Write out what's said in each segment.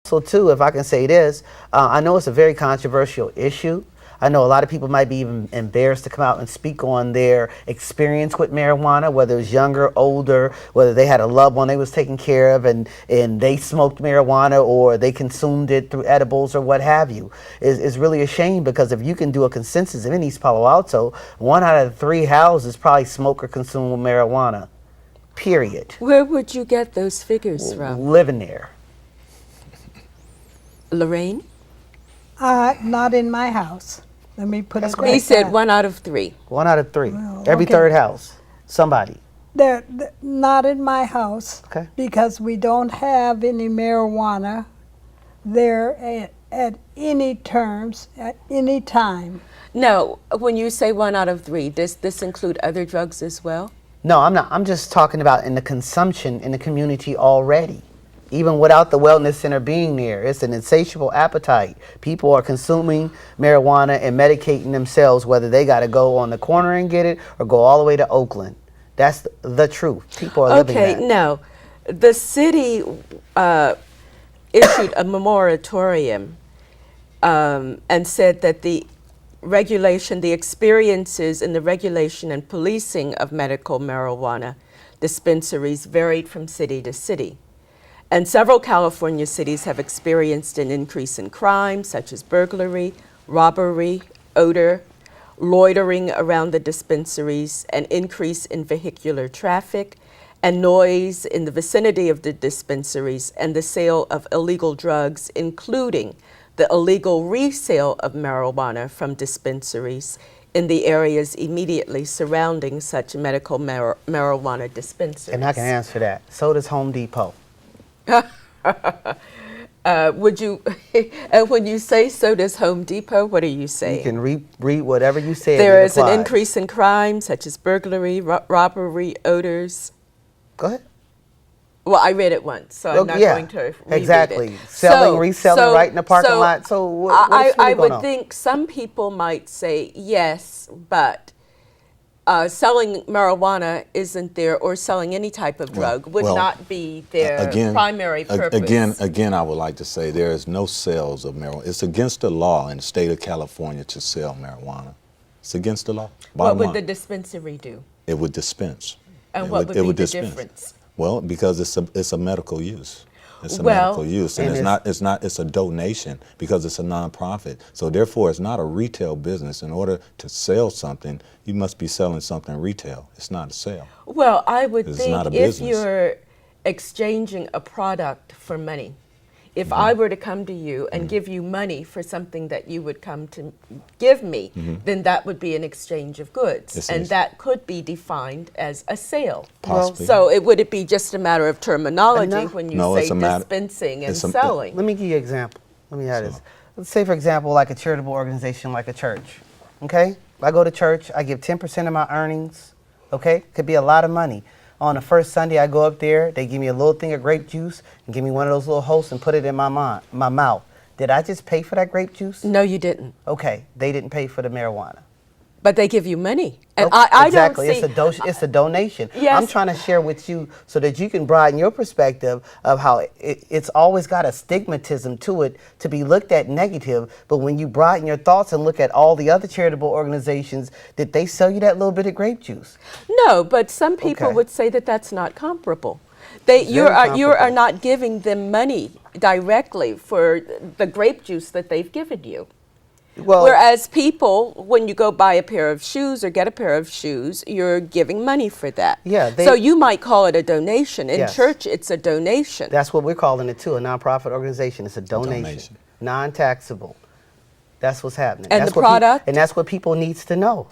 So too, if I can say this, I know it's a very controversial issue. I know a lot of people might be even embarrassed to come out and speak on their experience with marijuana, whether it was younger, older, whether they had a loved one they was taking care of and they smoked marijuana or they consumed it through edibles or what have you. It's really a shame, because if you can do a consensus in East Palo Alto, 1 out of 3 houses probably smoke or consume marijuana, period. Where would you get those figures from? Living there. Lorraine? Not in my house. Let me put it like He said that. 1 out of 3. 1 out of 3. Well, Every okay. third house, somebody. They're not in my house, Okay. because we don't have any marijuana there at any terms, at any time. No, when you say 1 out of 3, does this include other drugs as well? No, I'm not. I'm just talking about in the consumption in the community already. Even without the wellness center being there, it's an insatiable appetite. People are consuming marijuana and medicating themselves, whether they got to go on the corner and get it or go all the way to Oakland. That's the truth. People are living that. Okay, no. The city issued a moratorium and said that the experiences in the regulation and policing of medical marijuana dispensaries varied from city to city. And several California cities have experienced an increase in crime, such as burglary, robbery, odor, loitering around the dispensaries, an increase in vehicular traffic, and noise in the vicinity of the dispensaries, and the sale of illegal drugs, including the illegal resale of marijuana from dispensaries in the areas immediately surrounding such medical marijuana dispensaries. And I can answer that. So does Home Depot. Would you, when you say so does Home Depot, what are you saying? You can read whatever you said. There is an increase in crime, such as burglary, robbery, odors. Go ahead. Well, I read it once, so I'm not going to reread exactly. it. Selling, reselling right in the parking lot. So what's really I going would on? think some people might say yes, but selling marijuana isn't there, or selling any type of drug would not be their primary purpose. Again, I would like to say there is no sales of marijuana. It's against the law in the state of California to sell marijuana. It's against the law. What would the dispensary do? It would dispense. And what would be the difference? Well, because it's a medical use. It's a Well, medical use, and it's a donation because it's a nonprofit. So therefore, it's not a retail business. In order to sell something, you must be selling something retail. It's not a sale. Well, I would It's think not a if business. you're exchanging a product for money, if I were to come to you and give you money for something that you would come to give me, then that would be an exchange of goods. And that could be defined as a sale. Possibly. So would it be just a matter of terminology when you say it's a matter- dispensing and it's a- selling? Let me give you an example. Let me have this. Let's say, for example, like a charitable organization like a church. Okay? I go to church, I give 10% of my earnings. Okay? Could be a lot of money. On the first Sunday, I go up there, they give me a little thing of grape juice and give me one of those little hosts and put it in my mouth. Did I just pay for that grape juice? No, you didn't. Okay, they didn't pay for the marijuana. But they give you money. And Okay, I exactly. don't see... It's a donation. Yes. I'm trying to share with you so that you can broaden your perspective of how it's always got a stigmatism to it to be looked at negative. But when you broaden your thoughts and look at all the other charitable organizations, did they sell you that little bit of grape juice? No, but some people Okay. would say that that's not comparable. You are not giving them money directly for the grape juice that they've given you. Well, Whereas people, when you go buy a pair of shoes or get a pair of shoes, you're giving money for that. Yeah, so you might call it a donation. In Yes. church, it's a donation. that's what we're calling it too, a nonprofit organization. It's a donation. Non-taxable. That's what's happening. And that's the what product? and that's what people needs to know.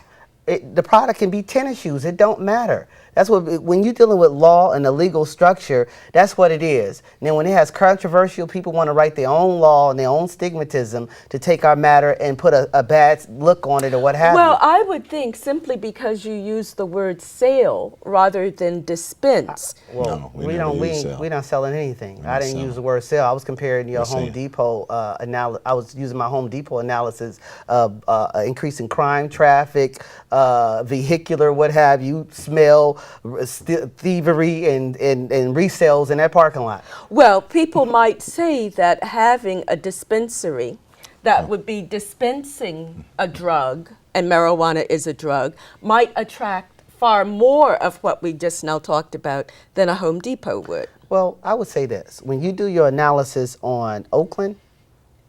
The product can be tennis shoes. It don't matter. That's what, when you're dealing with law and a legal structure, that's what it is. And then when it has controversial, people want to write their own law and their own stigmatism to take our matter and put a bad look on it or what have you. Well, I would think simply because you use the word sale rather than dispense. Well, No, we never don't use sell. we not selling anything. I not didn't selling. use the word sell. I was comparing your We're Home saying. Depot I was using my Home Depot analysis of increasing crime, traffic, vehicular, what have you, smell, thievery and resales in that parking lot. Well, people might say that having a dispensary that would be dispensing a drug, and marijuana is a drug, might attract far more of what we just now talked about than a Home Depot would. Well, I would say this. When you do your analysis on Oakland,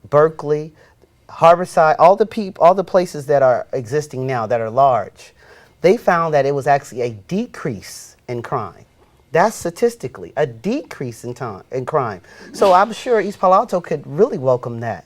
Berkeley, Harborside, all the places that are existing now that are large, they found that it was actually a decrease in crime. That's statistically a decrease in crime. So I'm sure East Palo Alto could really welcome that.